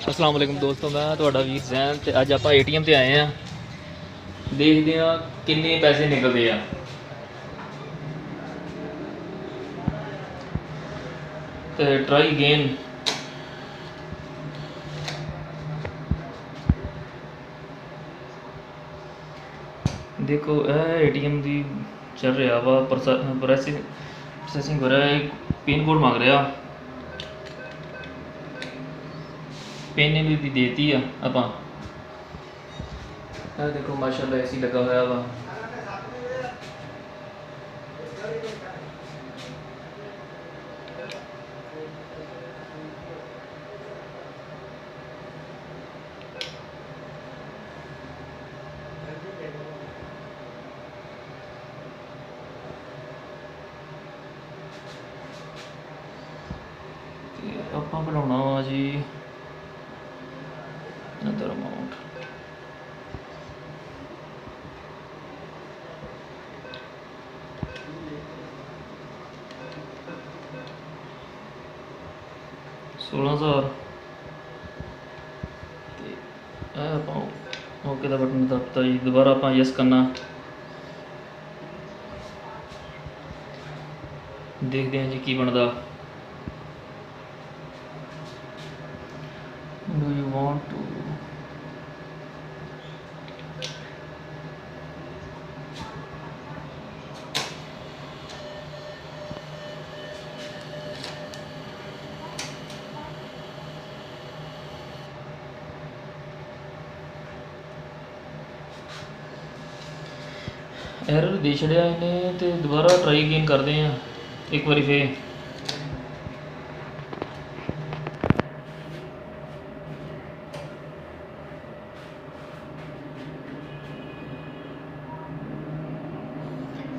अस्सलाम वालेकुम दोस्तों, मैं ਤੁਹਾਡਾ ਵੀਰ ਜ਼ੈਨ ਤੇ ਅੱਜ ਆਪਾਂ ਏਟੀਐਮ ਤੇ ਆਏ ਆ। ਦੇਖਦੇ ਆ ਕਿੰਨੇ ਪੈਸੇ ਨਿਕਲਦੇ ਆ। ਤੇ ਟਰਾਈ ਅਗੇਨ। देखो एटीएम की चल रहा वा प्रोसैसिंग हो रहा है। पिन कोड मांग रहा, पिन भी देती है आप। देखो माशाल्लाह ऐसी लगा हुआ वा। ਆਪਾਂ ਬਣਾਉਣਾ ਵਾ ਜੀ ਅਦਰ ਅਮਾਊਂਟ। $16,000 ਤੇ ਇਹ ਆਪਾਂ ਓਕੇ ਦਾ ਬਟਨ ਦਬਤਾ ਜੀ। ਦੁਬਾਰਾ ਆਪਾਂ ਯੈਸ ਕਰਨਾ। ਦੇਖਦੇ ਹਾਂ ਜੀ ਕੀ ਬਣਦਾ। Do you want to error दे छड़िया इन्हें तो दोबारा ट्राई अगेन करते हैं एक बारी फिर।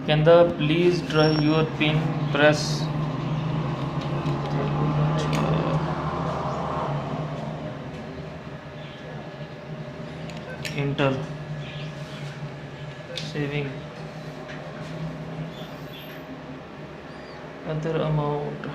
कहता please try your pin press inter saving other amount.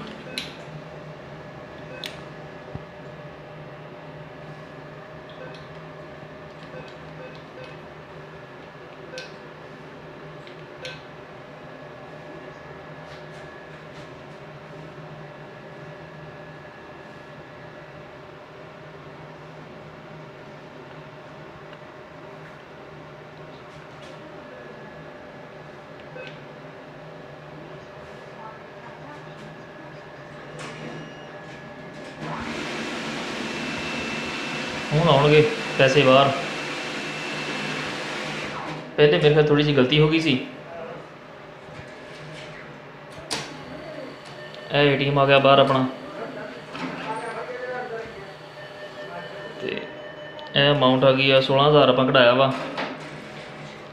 हूँ आउणगे पैसे बाहर। पहले मेरे ख्याल थोड़ी सी गलती हो गई सी। एटीएम आ गया बाहर अपना ते अमाउंट आ गई है 16,000 आप कढ़ाया वा।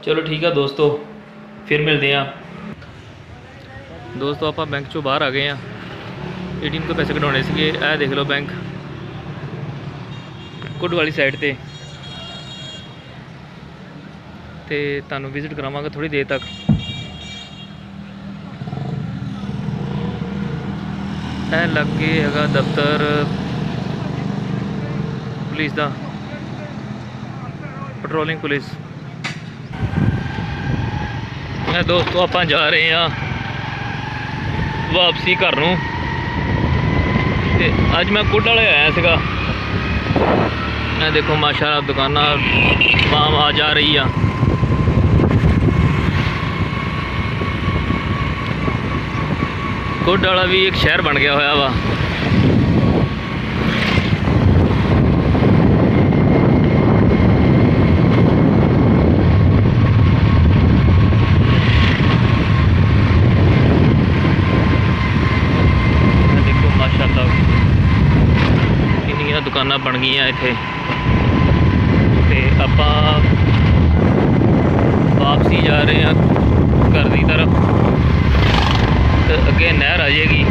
चलो ठीक है दोस्तों, फिर मिलते हैं दोस्तों। आप बैंक चों बाहर आ गए हैं। एटीएम तो पैसे कढ़ाने से यह देख लो बैंक कुड वाली साइड ते तुहानू विजिट करावांगा थोड़ी देर तक। यह लगे है दफ्तर पुलिस का, पेट्रोलिंग पुलिस। दोस्तों आप जा रहे हैं वापसी घर नूं ते अज मैं कुड वाले आया सीगा। देखो माशाल्लाह दुकाना आम आ जा रही है। कुड वाला भी एक शहर बन गया होया वा। देखो माशाल्लाह कितनी दुकाना बन गई इत्थे। आप वापसी जा रहे हैं घर की तरफ तो अगे नहर आ जाएगी।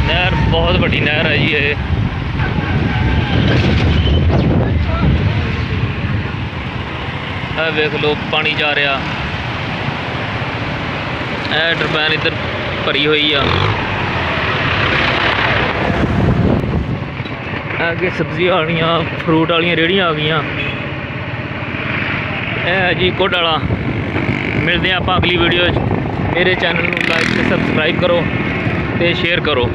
नहर बहुत बड़ी नहर है जी। ये देख लो पानी जा रहा। टरबैन इधर भरी हुई आ। अगे सब्जी वालियां फ्रूट वालियां रेहड़ियां आ गई। है जी कोट वाला। मिलते हैं आप अगली वीडियो। मेरे चैनल को लाइक ते सबसक्राइब करो ते शेयर करो।